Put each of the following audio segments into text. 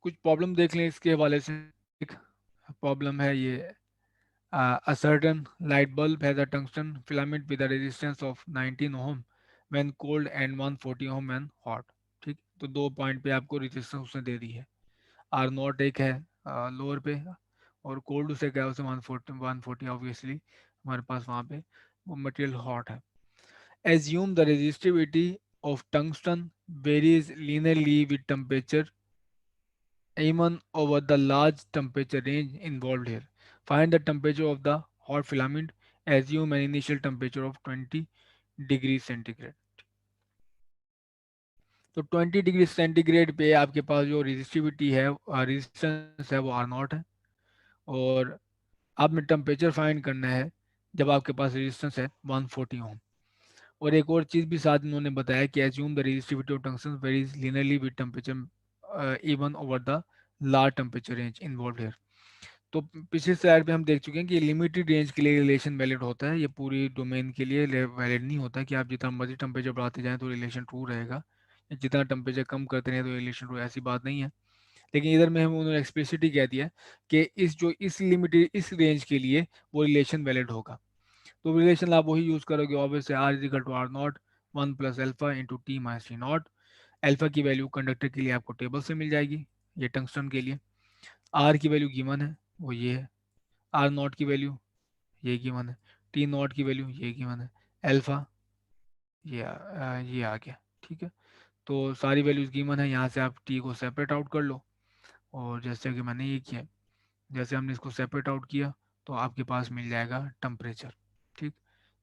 कुछ प्रॉब्लम देख लें इसके हवाले से। एक प्रॉब्लम है ये, a certain light bulb has a tungsten filament with a resistance of 19 ohm when cold and 140 ohm when hot। ठीक, तो 2 पॉइंट पे आपको रेजिस्टेंस उसने दे दी है। आर नॉट एक है लोअर पे, और कोल्ड उसे क्या है, उसे 140 ऑब्वियसली हमारे पास वहाँ पे वो मटेरियल हॉट है। Assume the resistivity of tungsten varies linearly with temperature even over the large temperature range involved here। Find the temperature of the hot filament, assume an initial temperature of 20 degree centigrade. तो 20 degree centigrade पे आपके पास जो resistivity है, resistance है, वो are not है। और आपने टेम्परेचर फाइंड करना है जब आपके पास रेजिस्टेंस है 140 ओम। और एक और चीज़ भी साथ इन्होंने बताया कि assume the resistivity of tungsten varies linearly with temperature even over the large temperature range involved here। तो पिछले स्लाइड पे हम देख चुके हैं कि लिमिटेड रेंज के लिए रिलेशन वैलिड होता है, ये पूरी डोमेन के लिए वैलिड नहीं होता कि आप जितना मर्जी टेम्परेचर बढ़ाते जाएं तो रिलेशन ट्रू रहेगा, या जितना टेम्परेचर कम करते रहें तो रिलेशन ट्रू, ऐसी बात नहीं है। लेकिन इधर में हम उन्होंने एक्सप्लिसिटली कह दिया कि इस लिमिटेड इस रेंज के लिए वो रिलेशन वैलिड होगा। तो रिलेशन आप वही यूज करोगे obviously, R is equal to R naught 1 + alpha × T - T naught. Alpha की वैल्यू कंडक्टर के लिए आपको टेबल से मिल जाएगी, ये टंगस्टन के लिए। आर की वैल्यू गिवन है, वो ये है। आर नॉट की वैल्यू ये गिवन है। टी नॉट की वैल्यू ये गिवन है। अल्फा ये आ गया। ठीक है, तो सारी वैल्यूज गिवन है, यहाँ से आप टी को सेपरेट आउट कर लो। और जैसे कि मैंने ये किया, जैसे हमने इसको सेपरेट आउट किया तो आपके पास मिल जाएगा टेम्परेचर। ठीक,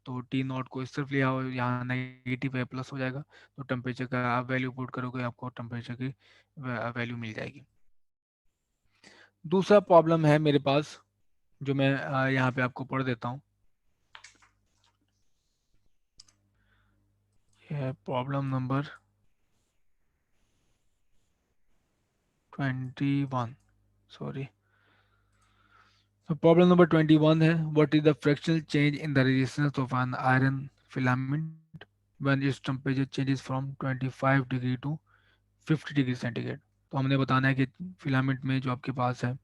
तो टी नॉट को इस तरफ ले आओ, यहाँ नेगेटिव है प्लस हो जाएगा, तो टेम्परेचर का आप वैल्यू पुट करोगे आपको टेम्परेचर की वैल्यू मिल जाएगी। दूसरा प्रॉब्लम है मेरे पास, जो मैं यहाँ पे आपको पढ़ देता हूँ। ये प्रॉब्लम नंबर 21, सॉरी। तो प्रॉब्लम नंबर 21 है, what is the fractional change in the resistance of an iron filament when its temperature changes from 25 degree to 50 degree centigrade. तो हमने बताना है कि फिलामेंट में जो आपके पास है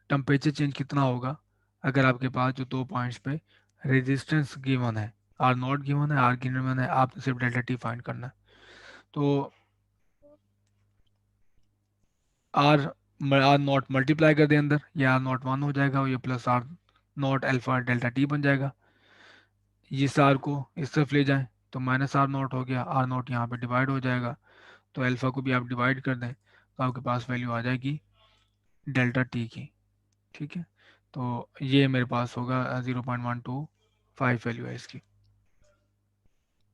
टेम्परेचर चेंज कितना होगा अगर आपके पास जो 2 पॉइंट्स पे रेजिस्टेंस गिवन है, आर नॉट गिवन है, आर गिवन है, आपने सिर्फ डेल्टा टी फाइंड करना है। तो आर आर नॉट मल्टीप्लाई कर दें अंदर, ये आर नॉट 1 हो जाएगा, और ये plus R naught alpha delta T बन जाएगा। इस आर को इस तरफ ले जाएं तो माइनस आर नॉट हो गया, आर नॉट यहाँ पे डिवाइड हो जाएगा, तो अल्फा को भी आप डिवाइड कर दें तो आपके पास वैल्यू आ जाएगी डेल्टा टी की। ठीक है, तो ये मेरे पास होगा 0.125 वैल्यू है इसकी।